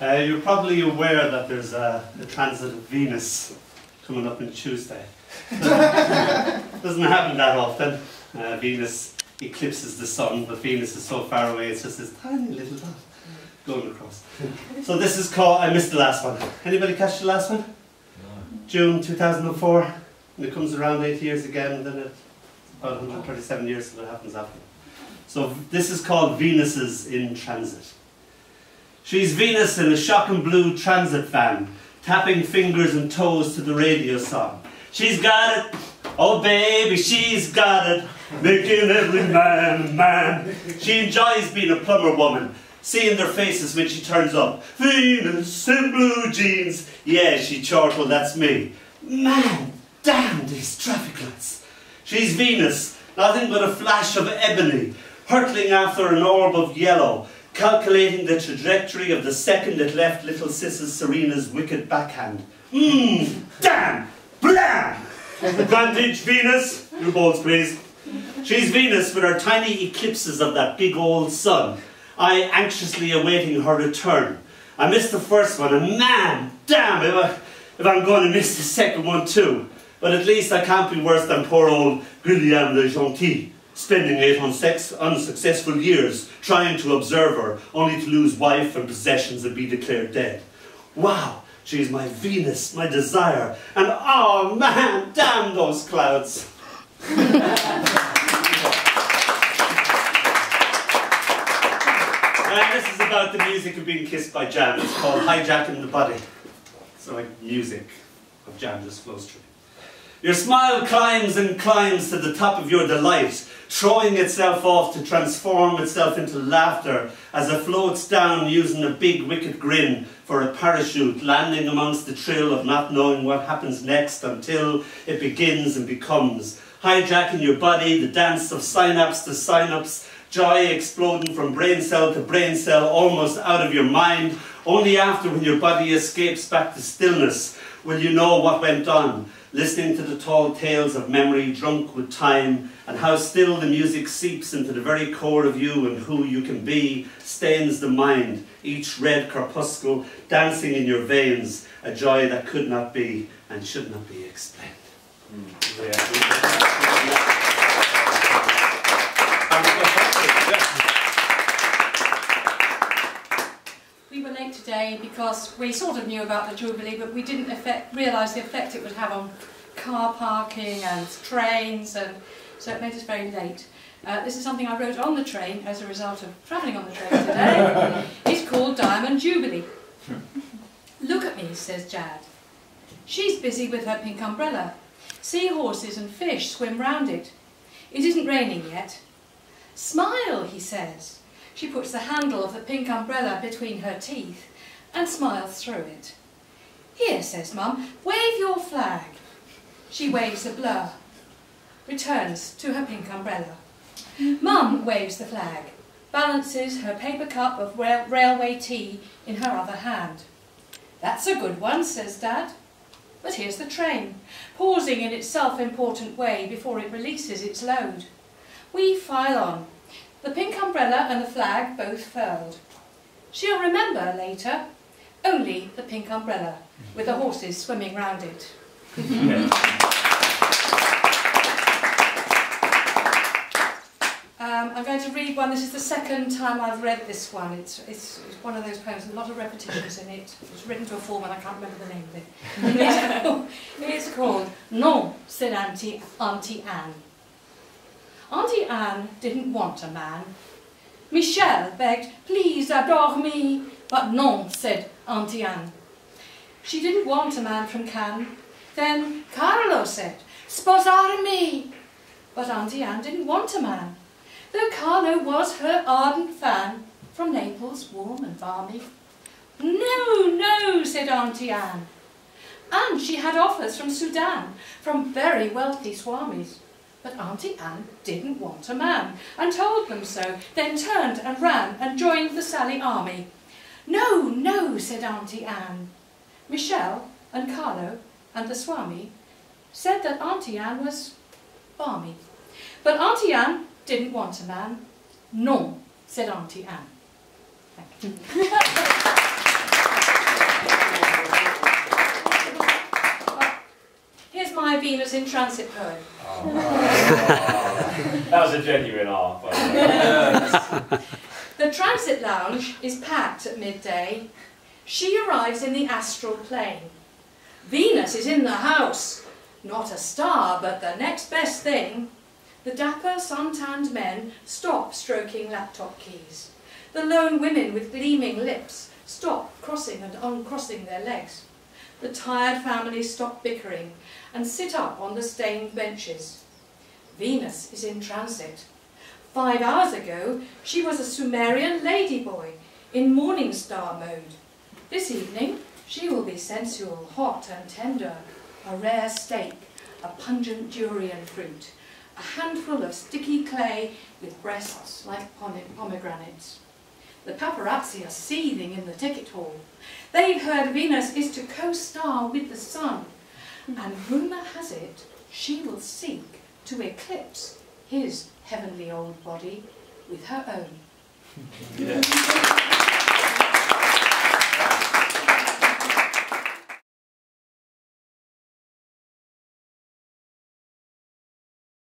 You're probably aware that there's a transit of Venus coming up on Tuesday. Doesn't happen that often. Venus eclipses the sun, but Venus is so far away it's just this tiny little dot going across. So this is called, I missed the last one. Anybody catch the last one? No. June 2004, and it comes around 8 years again, and then it's about 137 years till it happens after. So this is called Venuses in Transit. She's Venus in a shocking blue transit van, tapping fingers and toes to the radio song. She's got it, oh baby, she's got it, making every man a man. She enjoys being a plumber woman, seeing their faces when she turns up. Venus in blue jeans, yeah, she chortled, that's me. Man, damn these traffic lights. She's Venus, nothing but a flash of ebony, hurtling after an orb of yellow, calculating the trajectory of the second it left little Sis's Serena's wicked backhand. Damn! Blam! Advantage, Venus. Your balls, please. She's Venus with her tiny eclipses of that big old sun. I anxiously awaiting her return. I missed the first one, and man, damn, if I'm going to miss the second one too. But at least I can't be worse than poor old Guillaume le Gentil, spending 8 unsuccessful years trying to observe her, only to lose wife and possessions and be declared dead. Wow, she's my Venus, my desire, and oh man, damn those clouds. And this is about the music of being kissed by Jam. It's called Hijacking the Body. So like music of Jam just flows through. Your smile climbs and climbs to the top of your delight, throwing itself off to transform itself into laughter as it floats down using a big wicked grin for a parachute, landing amongst the thrill of not knowing what happens next until it begins and becomes. Hijacking your body, the dance of synapse to synapse, joy exploding from brain cell to brain cell, almost out of your mind. Only after, when your body escapes back to stillness, will you know what went on. Listening to the tall tales of memory drunk with time, and how still the music seeps into the very core of you, and who you can be stains the mind, each red corpuscle dancing in your veins, a joy that could not be and should not be explained. We were late today because we sort of knew about the Jubilee, but we didn't realise the effect it would have on car parking and trains, and so it made us very late. This is something I wrote on the train as a result of travelling on the train today. It's called Diamond Jubilee. Look at me, says Jad. She's busy with her pink umbrella. Seahorses and fish swim round it. It isn't raining yet. Smile, he says. She puts the handle of the pink umbrella between her teeth and smiles through it. Here, says Mum, wave your flag. She waves a blur, returns to her pink umbrella. Mum waves the flag, balances her paper cup of railway tea in her other hand. That's a good one, says Dad. But here's the train, pausing in its self-important way before it releases its load. We file on, the pink umbrella and the flag both furled. She'll remember later, only the pink umbrella, with the horses swimming round it. I'm going to read one. This is the second time I've read this one. It's one of those poems, a lot of repetitions in it. It was written to a form and I can't remember the name of it. It's called Non, said Auntie Anne. Auntie Anne didn't want a man. Michel begged, please adore me, but non, said Auntie Anne. She didn't want a man from Cannes. Then Carlo said, sposarmi, but Auntie Anne didn't want a man, though Carlo was her ardent fan, from Naples, warm and balmy. No, no, said Auntie Anne. And she had offers from Sudan, from very wealthy swamis. But Auntie Anne didn't want a man, and told them so, then turned and ran and joined the Sally army. No, no, said Auntie Anne. Michel and Carlo and the Swami said that Auntie Anne was balmy. But Auntie Anne didn't want a man. Non, said Auntie Anne. Thank you. Here's my Venus in Transit poem. Oh. That was a genuine art, by the way. The transit lounge is packed at midday. She arrives in the astral plane. Venus is in the house. Not a star, but the next best thing. The dapper, sun-tanned men stop stroking laptop keys. The lone women with gleaming lips stop crossing and uncrossing their legs. The tired families stop bickering and sit up on the stained benches. Venus is in transit. 5 hours ago, she was a Sumerian ladyboy in morning star mode. This evening, she will be sensual, hot and tender, a rare steak, a pungent durian fruit, a handful of sticky clay with breasts like pomegranates. The paparazzi are seething in the ticket hall. They've heard Venus is to co-star with the sun, and rumour has it she will seek to eclipse his heavenly old body with her own. Yeah.